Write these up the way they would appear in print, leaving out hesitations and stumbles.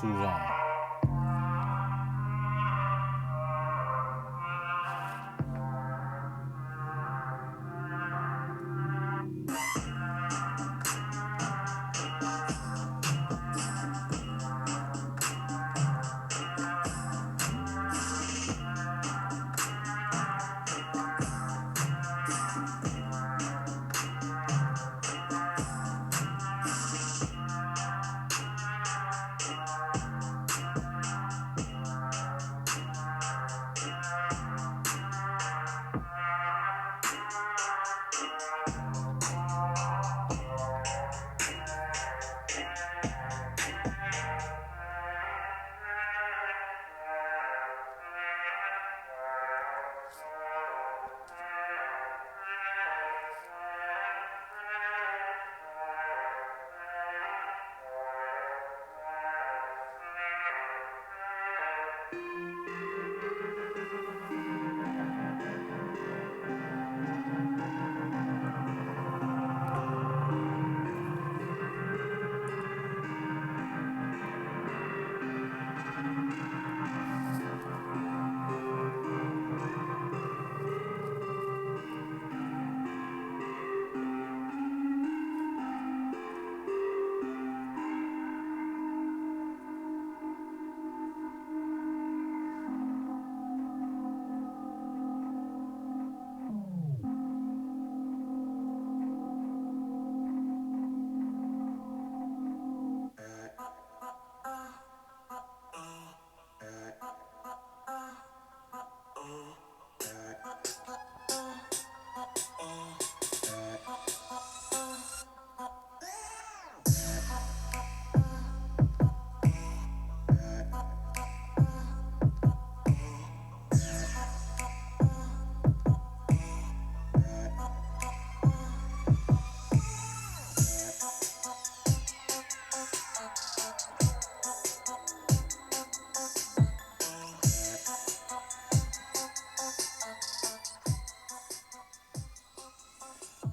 too long.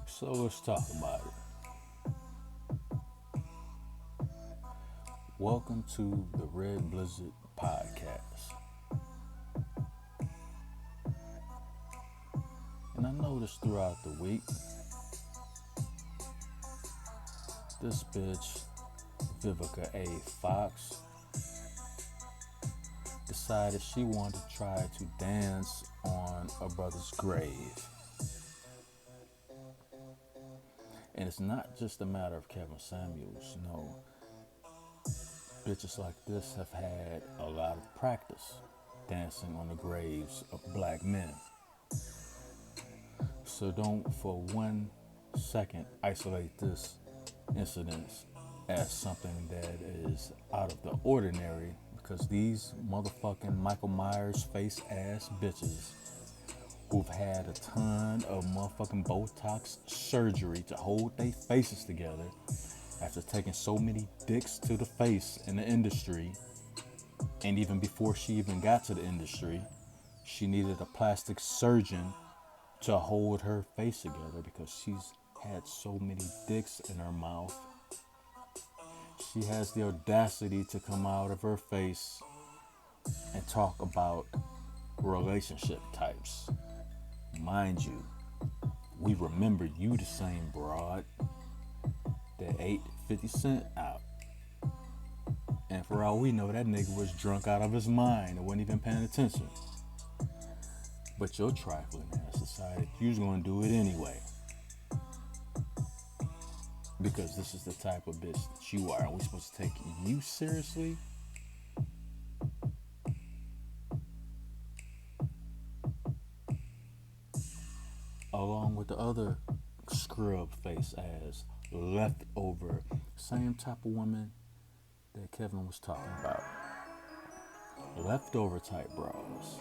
So let's talk about it. Welcome to the Red Blizzard Podcast. And I noticed throughout the week, this bitch, Vivica A. Fox, decided she wanted to try to dance on a brother's grave. And it's not just a matter of Kevin Samuels, no. Bitches like this have had a lot of practice dancing on the graves of black men. So don't for 1 second isolate this incident as something that is out of the ordinary, because these motherfucking Michael Myers face ass bitches who've had a ton of motherfucking Botox surgery to hold their faces together after taking so many dicks to the face in the industry. And even before she even got to the industry, she needed a plastic surgeon to hold her face together because she's had so many dicks in her mouth. She has the audacity to come out of her face and talk about relationship types. Mind you, we remember you the same broad that ate 50 Cent out. And for all we know, that nigga was drunk out of his mind and wasn't even paying attention. But your trifling ass decided you was gonna do it anyway. Because this is the type of bitch that you are. Are we supposed to take you seriously? Along with the other scrub face ass, leftover, same type of woman that Kevin was talking about. Leftover type bras.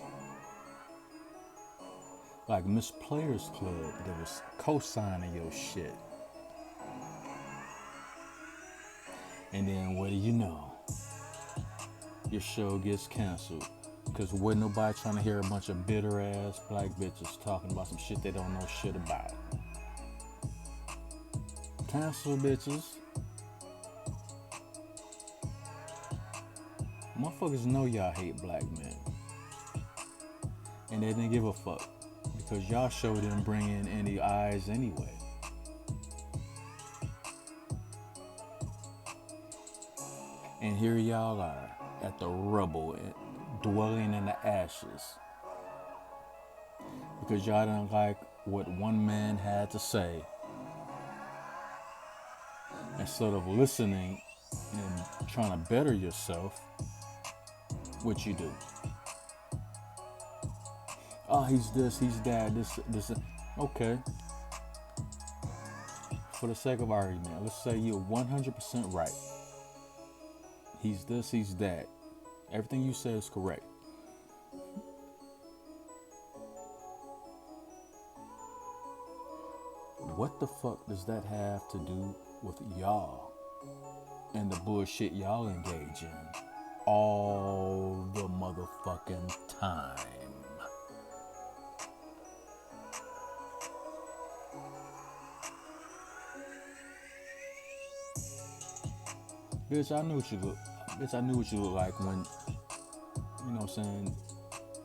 Like Miss Players Club that was co-signing your shit. And then what do you know? Your show gets canceled. Because wasn't nobody trying to hear a bunch of bitter ass black bitches talking about some shit they don't know shit about. Cancel bitches. Motherfuckers know y'all hate black men. And they didn't give a fuck. Because y'all sure didn't bring in any eyes anyway. And here y'all are at the rubble, dwelling in the ashes. Because y'all didn't like what one man had to say. Instead of listening and trying to better yourself, what you do? Oh, he's this, he's that, this. Okay. For the sake of argument, let's say you're 100% right. He's this, he's that. Everything you say is correct. What the fuck does that have to do with y'all and the bullshit y'all engage in all the motherfucking time? Bitch, I knew what you look. Bitch, I knew what you look like when, you know what I'm saying,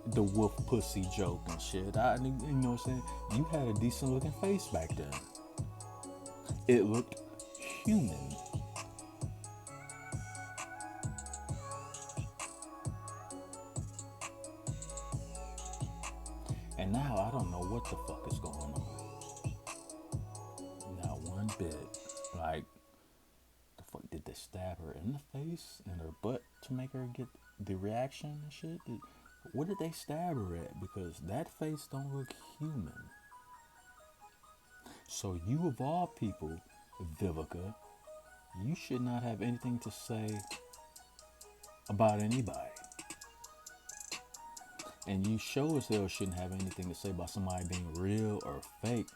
the wolf pussy joke and shit. I knew, you know what I'm saying, you had a decent looking face back then. It looked human. And now I don't know what the fuck is going on. Not one bit. Like, the fuck, did they stab her in the face and her butt to make her get the reaction and shit? What did they stab her at? Because that face don't look human. So you of all people, Vivica, you should not have anything to say about anybody. And you sure as hell shouldn't have anything to say about somebody being real or fake.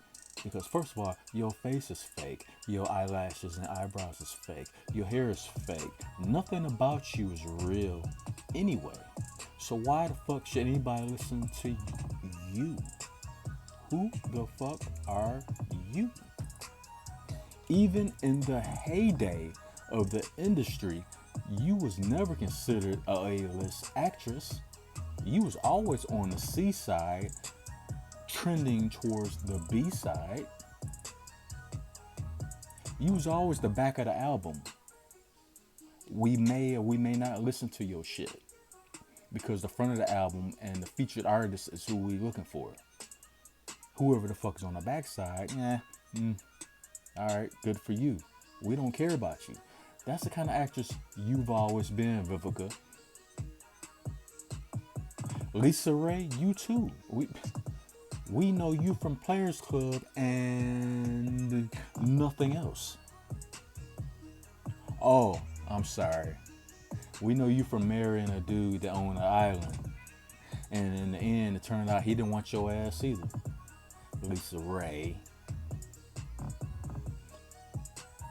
Because first of all, your face is fake. Your eyelashes and eyebrows is fake. Your hair is fake. Nothing about you is real anyway. So why the fuck should anybody listen to you? Who the fuck are you? Even in the heyday of the industry, you was never considered a A-list actress. You was always on the C side, trending towards the B side. You was always the back of the album. We may or we may not listen to your shit because the front of the album and the featured artist is who we looking for. Whoever the fuck is on the back side, alright, good for you. We don't care about you. That's the kind of actress you've always been, Vivica. Lisa Ray, you too. We know you from Players Club and nothing else. Oh, I'm sorry. We know you from marrying a dude that owned an island. And in the end, it turned out he didn't want your ass either. Lisa Ray.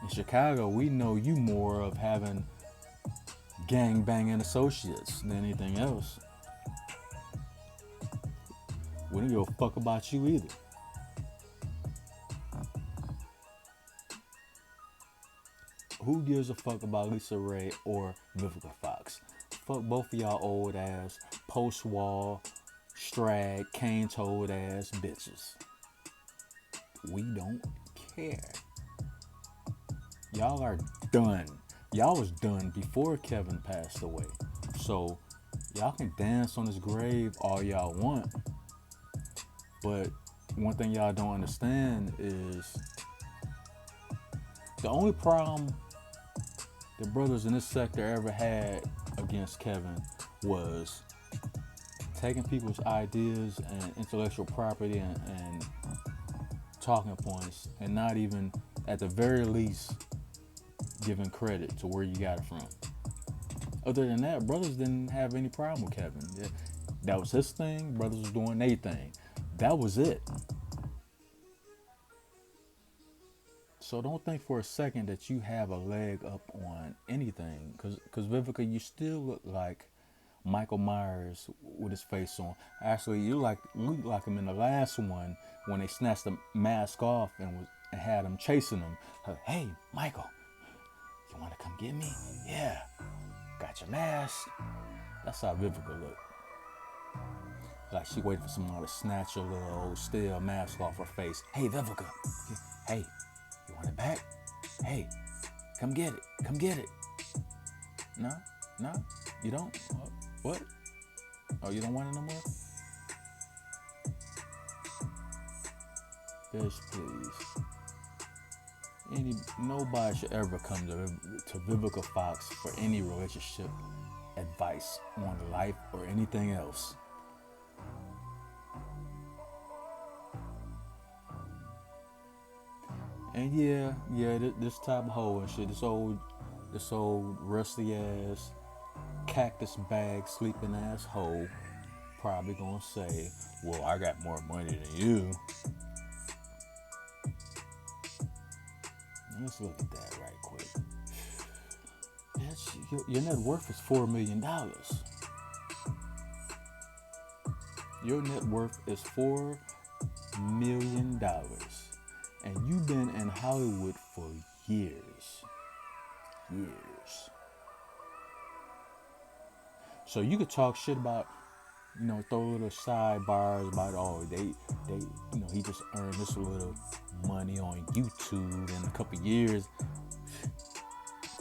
In Chicago, we know you more of having gang-banging associates than anything else. We don't give a fuck about you either. Who gives a fuck about Lisa Ray or Vivica Fox? Fuck both of y'all old ass, post-wall, strag, cane-toed ass bitches. We don't care. Y'all are done. Y'all was done before Kevin passed away. So y'all can dance on his grave all y'all want. But one thing y'all don't understand is the only problem the brothers in this sector ever had against Kevin was taking people's ideas and intellectual property and talking points and not even, at the very least, giving credit to where you got it from. Other than that, brothers didn't have any problem with Kevin. That was his thing. Brothers was doing their thing. That was it. So don't think for a second that you have a leg up on anything. Because Vivica, you still look like Michael Myers with his face on. Actually, you look like him in the last one when they snatched the mask off and had him chasing him. Hey, Michael, you want to come get me? Yeah. Got got your mask. That's how Vivica looked. Like she waited for someone to snatch a little old stale mask off her face. Hey, Vivica. Hey, you want it back? Hey, come get it. Come get it. No? No? You don't? What? Oh, you don't want it no more? Bitch, please. Nobody should ever come to Vivica Fox for any relationship advice on life or anything else. And this type of hoe and shit, this old rusty ass, cactus bag sleeping ass hoe, probably gonna say, well, I got more money than you. Let's look at that right quick. Bitch, your net worth is $4 million. Your net worth is $4 million. And you've been in Hollywood for years. So you could talk shit about, throw little sidebars about, oh, they, he just earned this little money on YouTube in a couple years.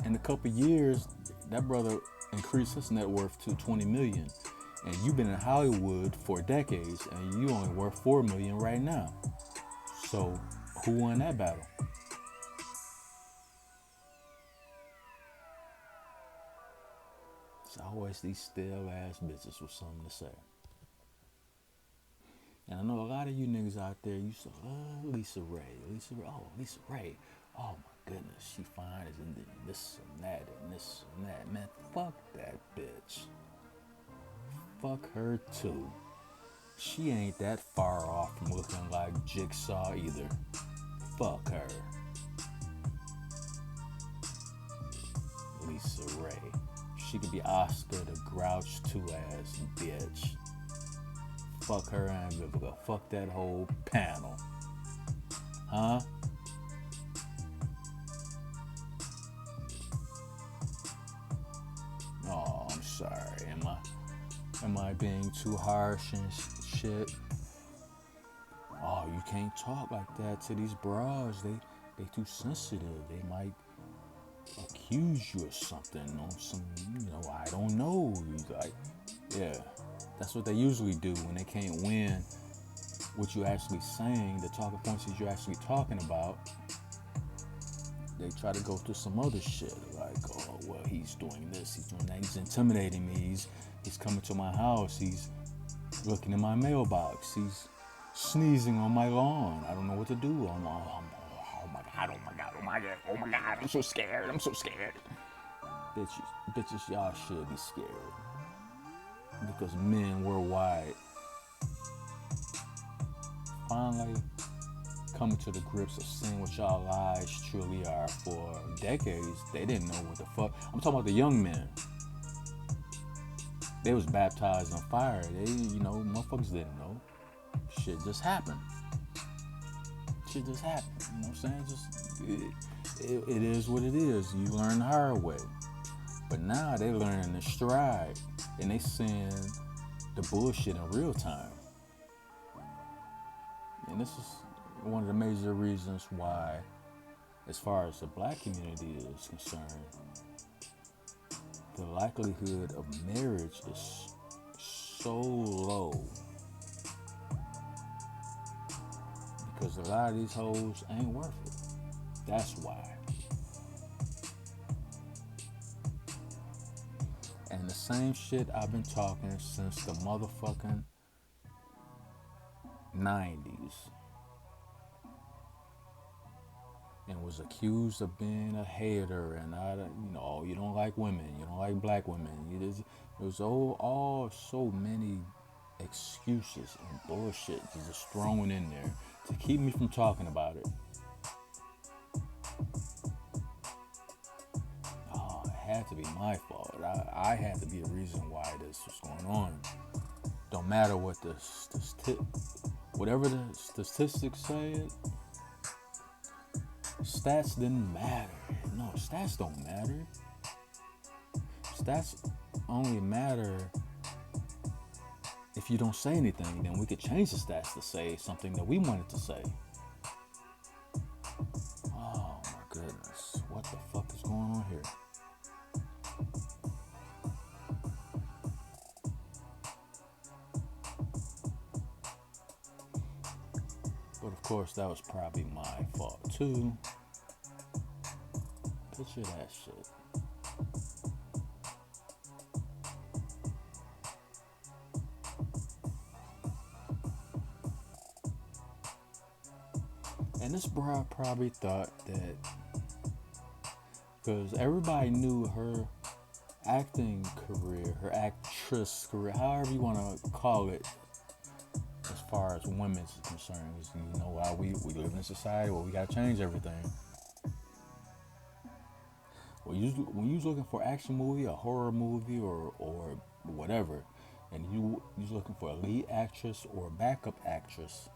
In a couple years, that brother increased his net worth to 20 million. And you've been in Hollywood for decades, and you only worth 4 million right now. So who won that battle? It's always these stale ass bitches with something to say. And I know a lot of you niggas out there, you say, Lisa Ray. Oh my goodness, she fine as in this and that and this and that. Man, fuck that bitch. Fuck her too. She ain't that far off from looking like Jigsaw either. Fuck her. Lisa Ray. She could be Oscar the Grouch 2 ass bitch. Fuck her and Vivica. Fuck that whole panel. Huh? Oh, I'm sorry. Am I being too harsh and shit? Oh, you can't talk like that to these bras. They too sensitive. They might accuse you of something on some, I don't know. Like, yeah, that's what they usually do when they can't win what you actually saying, the talking points that you're actually talking about. They try to go through some other shit, like, oh, well, he's doing this, he's doing that, he's intimidating me, he's coming to my house, he's looking in my mailbox, he's sneezing on my lawn, I don't know what to do, oh my God, I'm so scared. Bitches, y'all should be scared. Because men worldwide finally coming to the grips of seeing what y'all lies truly are. For decades, they didn't know what the fuck. I'm talking about the young men. They was baptized on fire. They, motherfuckers didn't know. Shit just happened. You know what I'm saying? It is what it is. You learn the hard way. But now they learning in stride, and they seeing the bullshit in real time. And this is one of the major reasons why, as far as the black community is concerned, the likelihood of marriage is so low. Because a lot of these hoes ain't worth it. That's why. And the same shit I've been talking since the motherfucking 90s. And was accused of being a hater and you don't like women, you don't like black women. There was all so many excuses and bullshit just thrown in there to keep me from talking about it. Oh, it had to be my fault. I had to be the reason why this was going on. Don't matter what whatever the statistics said, stats didn't matter. No, stats don't matter. that's only a matter if you don't say anything. Then we could change the stats to say something that we wanted to say. Oh my goodness, what the fuck is going on here? But of course, that was probably my fault too. Picture that shit. And this broad probably thought that because everybody knew her acting career, her actress career, however you want to call it, as far as women's concerned, is, you know, why we live in a society where we gotta change everything. When you was looking for an action movie, a horror movie, or whatever, and you was looking for a lead actress or a backup actress,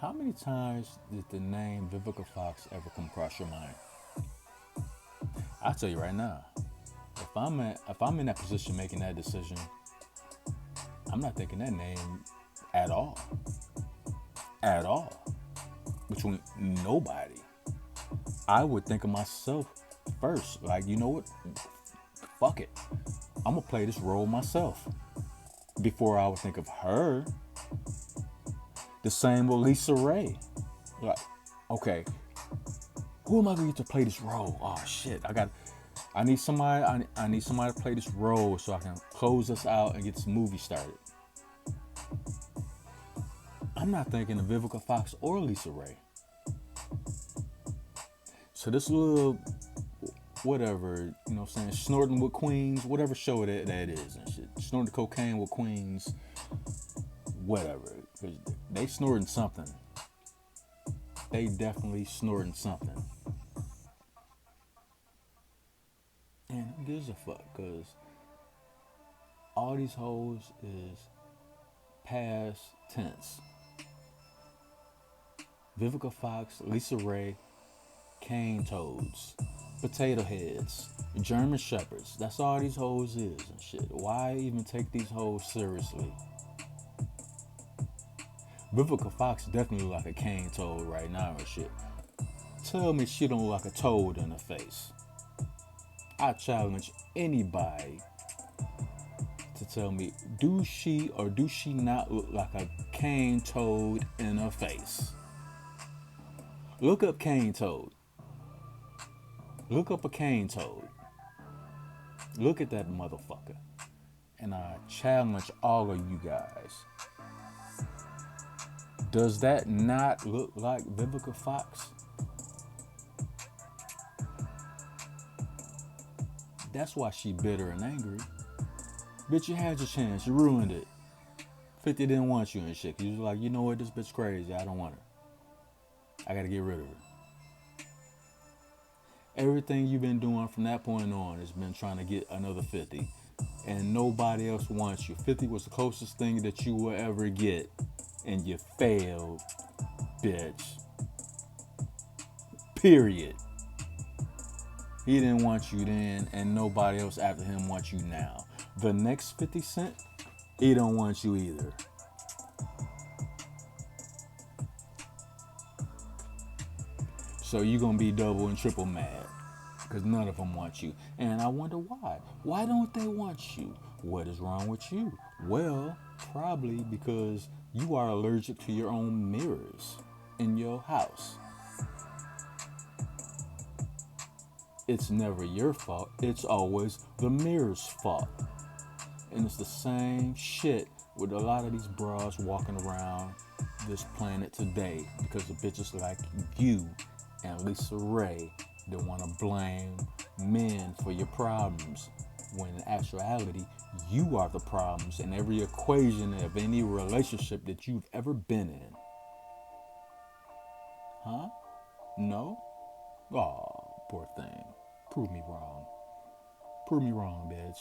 how many times did the name Vivica Fox ever come across your mind? I'll tell you right now, if I'm in that position making that decision, I'm not thinking that name at all. At all. Between nobody. I would think of myself first. Like, you know what? Fuck it. I'm gonna play this role myself. Before I would think of her. The same with Lisa Ray. Like, okay, who am I gonna get to play this role? Oh shit, I need somebody to play this role so I can close us out and get this movie started. I'm not thinking of Vivica Fox or Lisa Ray. So this little whatever, you know what I'm saying, snorting with queens, whatever show that is and shit. Snorting cocaine with queens, whatever. They snorting something. They definitely snorting something. And who gives a fuck? Because all these hoes is past tense. Vivica Fox, Lisa Ray, cane toads, potato heads, German shepherds. That's all these hoes is and shit. Why even take these hoes seriously? Vivica Fox definitely look like a cane toad right now and shit. Tell me she don't look like a toad in the face. I challenge anybody to tell me, do she or do she not look like a cane toad in her face? Look up cane toad. Look up a cane toad. Look at that motherfucker. And I challenge all of you guys. Does that not look like Vivica Fox? That's why she bitter and angry. Bitch, you had your chance. You ruined it. 50 didn't want you and shit. He was like, you know what? This bitch crazy. I don't want her. I gotta get rid of her. Everything you've been doing from that point on has been trying to get another 50. And nobody else wants you. 50 was the closest thing that you will ever get. And you failed, bitch. Period. He didn't want you then, and nobody else after him wants you now. The next 50 Cent, he don't want you either. So you're gonna be double and triple mad, because none of them want you. And I wonder why. Why don't they want you? What is wrong with you? Well, probably because you are allergic to your own mirrors in your house. It's never your fault. It's always the mirror's fault. And it's the same shit with a lot of these bras walking around this planet today, because the bitches like you and Lisa Ray that want to blame men for your problems, when in actuality you are the problems in every equation of any relationship that you've ever been in. Huh? No? Aw, poor thing. Prove me wrong. Prove me wrong, bitch.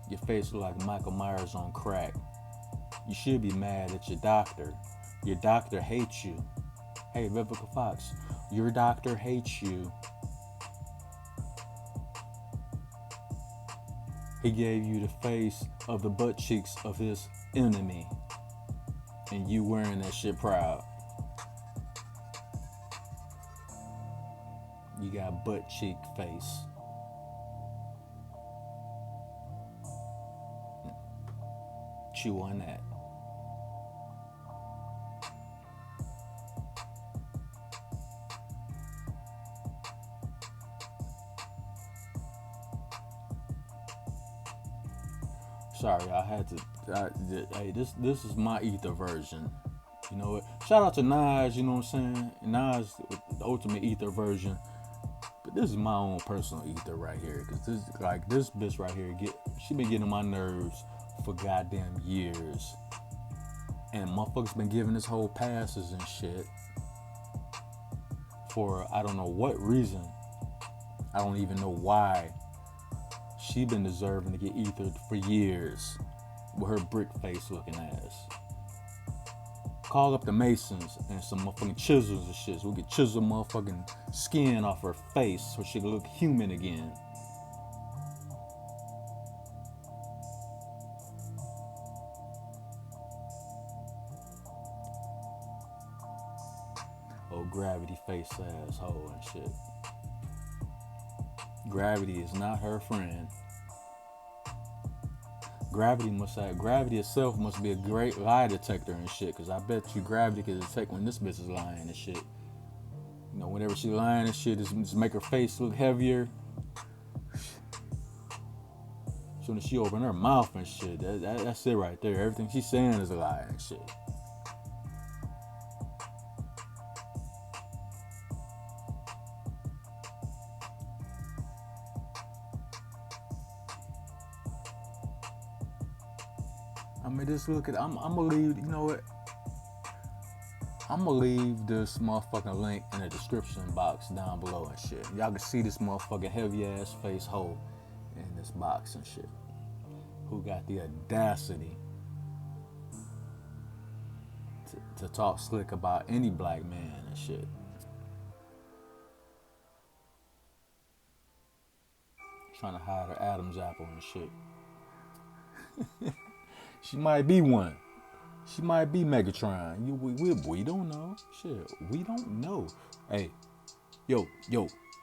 Your face look like Michael Myers on crack. You should be mad at your doctor. Your doctor hates you. Hey, Vivica Fox, Your doctor hates you. He gave you the face of the butt cheeks of his enemy. And you wearing that shit proud. You got butt cheek face. Chew on that. Sorry, I had to. Hey, this is my ether version. You know what? Shout out to Nas. You know what I'm saying? Nas, the ultimate ether version. But this is my own personal ether right here, cause this bitch right here she been getting on my nerves for goddamn years, and motherfuckers been giving this whole passes and shit for I don't know what reason. I don't even know why. She been deserving to get ethered for years with her brick face looking ass. Call up the Masons and some motherfucking chisels and shit so we can chisel motherfucking skin off her face so she can look human again. Oh, Gravity face asshole and shit. Gravity is not her friend. Gravity itself must be a great lie detector and shit, cause I bet you Gravity can detect when this bitch is lying and shit. You know, whenever she lying and shit, just make her face look heavier. Soon as she open her mouth and shit, that's it right there. Everything she's saying is a lie and shit. I mean, just look at. I'm gonna leave. You know what? I'm gonna leave this motherfucking link in the description box down below and shit. Y'all can see this motherfucking heavy ass face hole in this box and shit. Who got the audacity to talk slick about any black man and shit? Trying to hide her Adam's apple and shit. She might be one. She might be Megatron. We don't know. Shit, we don't know. Hey, yo,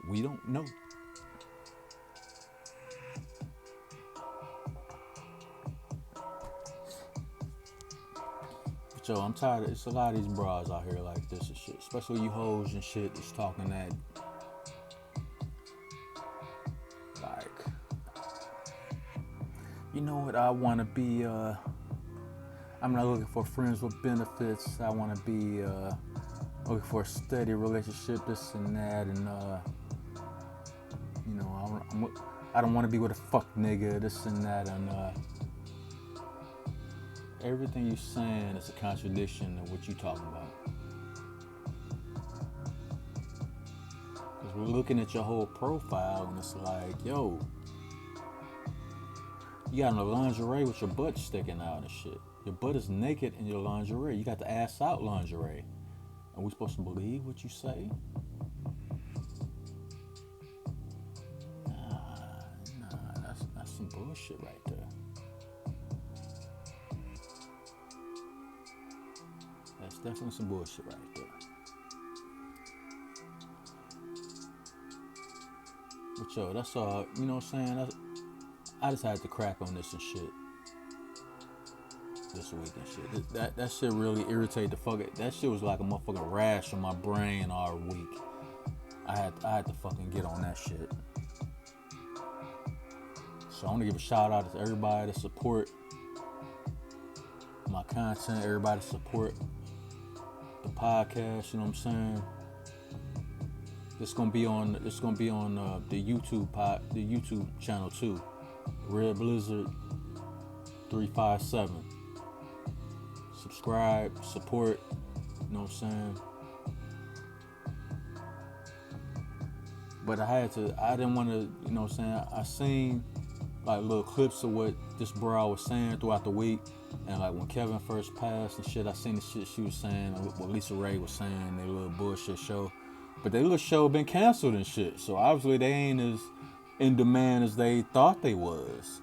we don't know. But yo, I'm tired. It's a lot of these bras out here like this and shit. Especially you hoes and shit that's talking that. Like, you know what? I want to be. I'm not looking for friends with benefits. I want to be looking for a steady relationship, this and that, and you know, I don't want to be with a fuck nigga, this and that, and everything you're saying is a contradiction of what you talking about. Because we're looking at your whole profile, and it's like, yo, you got in a lingerie with your butt sticking out and shit. Your butt is naked in your lingerie. You got the ass out lingerie. Are we supposed to believe what you say? Nah, that's some bullshit right there. That's definitely some bullshit right there. But yo, that's all, you know what I'm saying? I just had to crack on this and shit. This week and shit. That shit really irritated the fuck. That shit was like a motherfucking rash on my brain all week. I had to fucking get on that shit. So I want to give a shout out to everybody that support my content, everybody that support the podcast. You know what I'm saying? It's gonna be on the YouTube channel too. Red Blizzard 357. Subscribe, support, you know what I'm saying? But I didn't want to, you know what I'm saying? I seen like little clips of what this bro was saying throughout the week. And like when Kevin first passed and shit, I seen the shit she was saying, what Lisa Ray was saying, their little bullshit show. But their little show been canceled and shit. So obviously they ain't as in demand as they thought they was.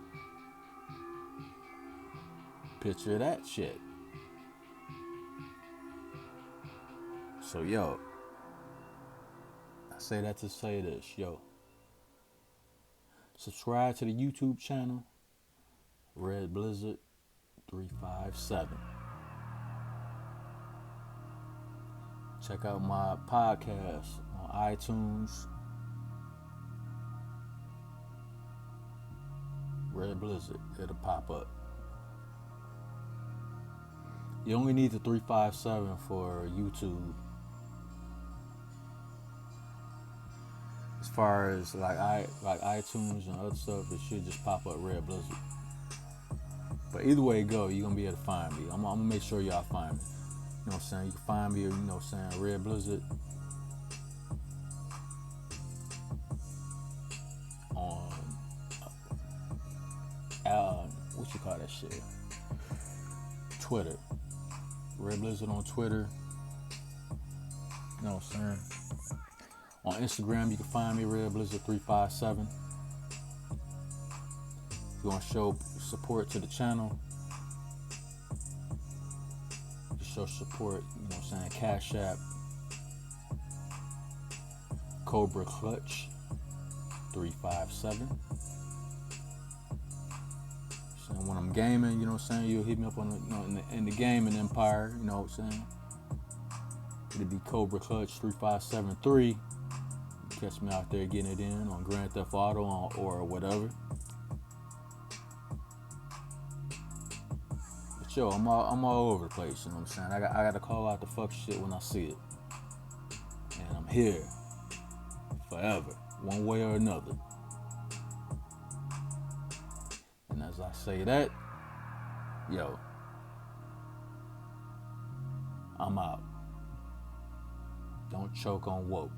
Picture that shit. So yo, I say that to say this, yo. Subscribe to the YouTube channel, Red Blizzard 357. Check out my podcast on iTunes, Red Blizzard. It'll pop up. You only need the 357 for YouTube. As far as like iTunes and other stuff, it should just pop up Red Blizzard. But either way it go, you're gonna be able to find me. I'm gonna make sure y'all find me. You know what I'm saying? You can find me, you know what I'm saying, Red Blizzard on what you call that shit? Twitter. Red Blizzard on Twitter. You know what I'm saying? On Instagram, you can find me, Red Blizzard 357. If you want to show support to the channel, you show support, you know what I'm saying, Cash App, Cobra Clutch 357. So when I'm gaming, you know what I'm saying, you'll hit me up on the, you know, in the gaming empire, you know what I'm saying. It'll be Cobra Clutch 3573. Catch me out there getting it in on Grand Theft Auto or whatever. But yo, I'm all over the place, you know what I'm saying? I got to call out the fuck shit when I see it. And I'm here forever, one way or another. And as I say that, yo, I'm out. Don't choke on woke.